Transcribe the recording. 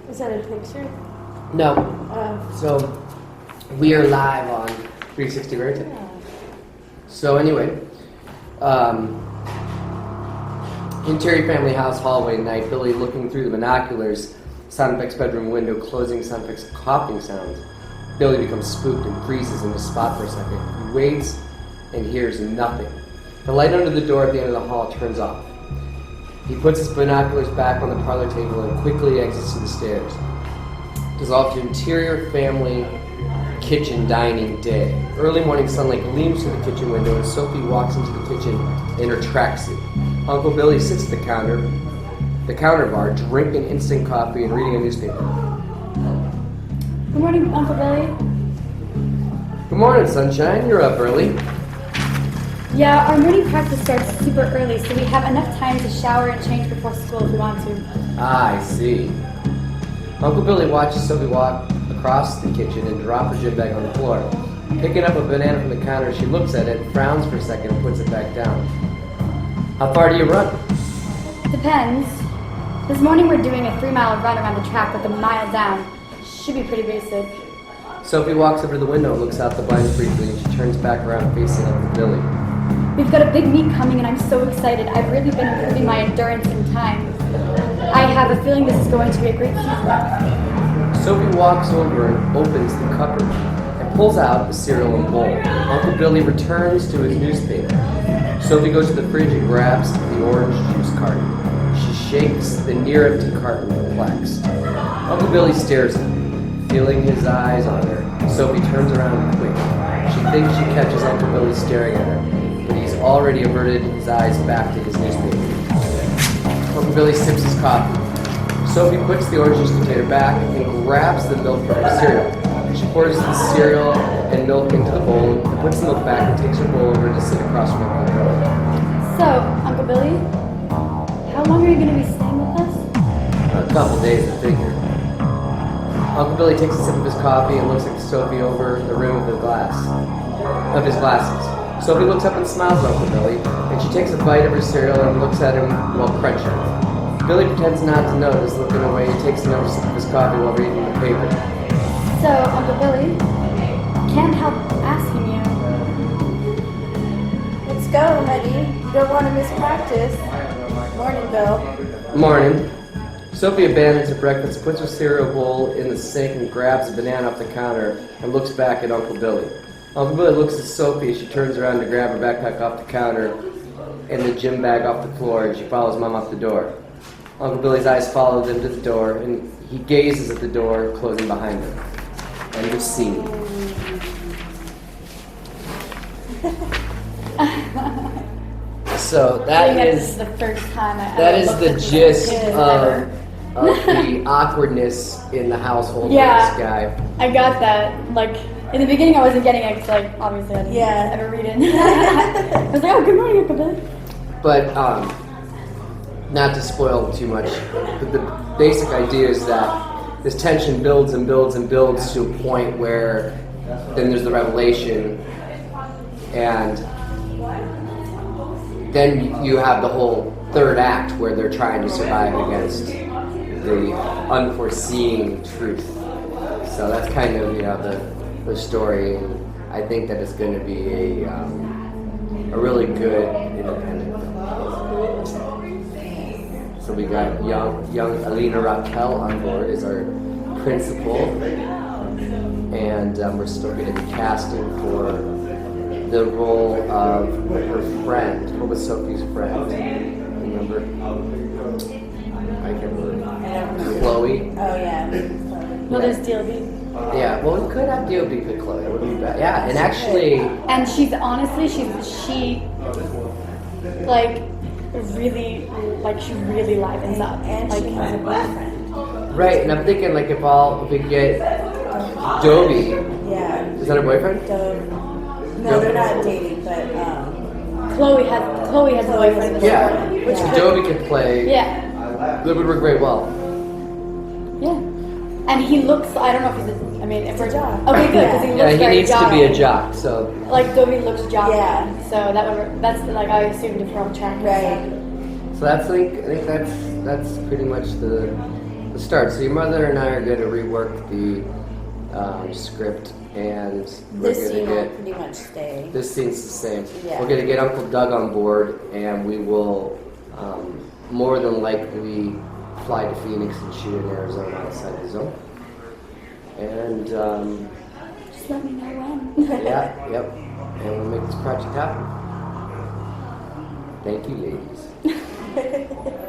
Is that a picture? No. So we are live on 360 Verite. Yeah. So anyway, interior family house hallway night. Billy looking through the binoculars. Soundeffects bedroom window closing. Soundeffects coughing sounds. Billy becomes spooked and freezes in the spot for a second. He waits and hears nothing. The light under the door at the end of the hall turns off. He puts his binoculars back on the parlor table and quickly exits to the stairs. It is off to interior family kitchen dining day. Early morning sunlight gleams through the kitchen window and Sophie walks into the kitchen in her tracksuit. Uncle Billy sits at the counter bar, drinking instant coffee and reading a newspaper. Good morning, Uncle Billy. Good morning, sunshine. You're up early. Yeah, our morning practice starts super early, so we have enough time to shower and change before school if we want to. Ah, I see. Uncle Billy watches Sophie walk across the kitchen and drop her gym bag on the floor. Picking up a banana from the counter, she looks at it, frowns for a second, and puts it back down. How far do you run? Depends. This morning we're doing a 3-mile run around the track with a mile down. Should be pretty basic. Sophie walks over to the window and looks out the blinds briefly, and she turns back around facing Uncle Billy. We've got a big meet coming and I'm so excited. I've really been improving my endurance and time. I have a feeling this is going to be a great season. Sophie walks over and opens the cupboard and pulls out a cereal and bowl. Uncle Billy returns to his newspaper. Sophie goes to the fridge and grabs the orange juice carton. She shakes the near-empty carton perplexed. Uncle Billy stares at her, feeling his eyes on her. Sophie turns around quick. She thinks she catches Uncle Billy staring at her, but he's already averted his eyes back to his newspaper. Uncle Billy sips his coffee. Sophie puts the orange juice container back and grabs the milk from her cereal. She pours the cereal and milk into the bowl and puts the milk back and takes her bowl over to sit across from Uncle Billy. So, Uncle Billy, how long are you going to be staying with us? A couple days, I figure. Uncle Billy takes a sip of his coffee and looks at Sophie over the rim of his glasses. Sophie looks up and smiles at Uncle Billy, and she takes a bite of her cereal and looks at him while crunching it. Billy pretends not to notice, looking away. He takes another sip of his coffee while reading the paper. So, Uncle Billy, can't help asking you. Let's go, honey. You don't want to miss practice. Morning, Bill. Morning. Sophie abandons her breakfast, puts her cereal bowl in the sink, and grabs a banana off the counter and looks back at Uncle Billy. Uncle Billy looks at Sophie as she turns around to grab her backpack off the counter and the gym bag off the floor, and she follows Mom out the door. Uncle Billy's eyes follow them to the door, and he gazes at the door closing behind him. End of scene. So that is the first time the gist of the awkwardness in the household with this guy. I got that. Like, in the beginning I wasn't getting it because, like, obviously I didn't ever read it. I was like, oh, good morning, Uncle Billy. But, not to spoil too much, but the basic idea is that this tension builds and builds and builds to a point where then there's the revelation, and then you have the whole third act where they're trying to survive against the unforeseen truth. So that's kind of, the story, and I think that it's going to be a really good independent film. So we got young Alina Rochel on board as our principal, and we're still going to be casting for the role of her friend. What was Sophie's friend? Remember? I can't remember. Chloe. Oh, yeah. Well, there's DLB. Yeah, well, we could have DOB pick Chloe. That would be bad. Yeah, and actually... And she's honestly, she like, really, like, she really livens up. And like, she has a boyfriend. Right, and I'm thinking, like, if we get Dobie... Yeah. Is that her boyfriend? No, they're not dating, but Chloe has a boyfriend. Yeah, Which Dobie could play. Yeah. That would work very well. Yeah. And he looks, I don't know if he's if we're jock. Okay, good, because he looks Yeah, he very needs to be a jock, so... Like, Dobie looks jock. Yeah. So that's like, I assumed if we're on track. Right. So I think that's pretty much the let's start. So your mother and I are going to rework the script, and we're This going scene to will get pretty much stay. this scene's the same. Yeah. We're going to get Uncle Doug on board, and we will more than likely fly to Phoenix and shoot in Arizona outside the zone. And Just let me know when. yeah, yep, and we'll make this project happen. Thank you, ladies.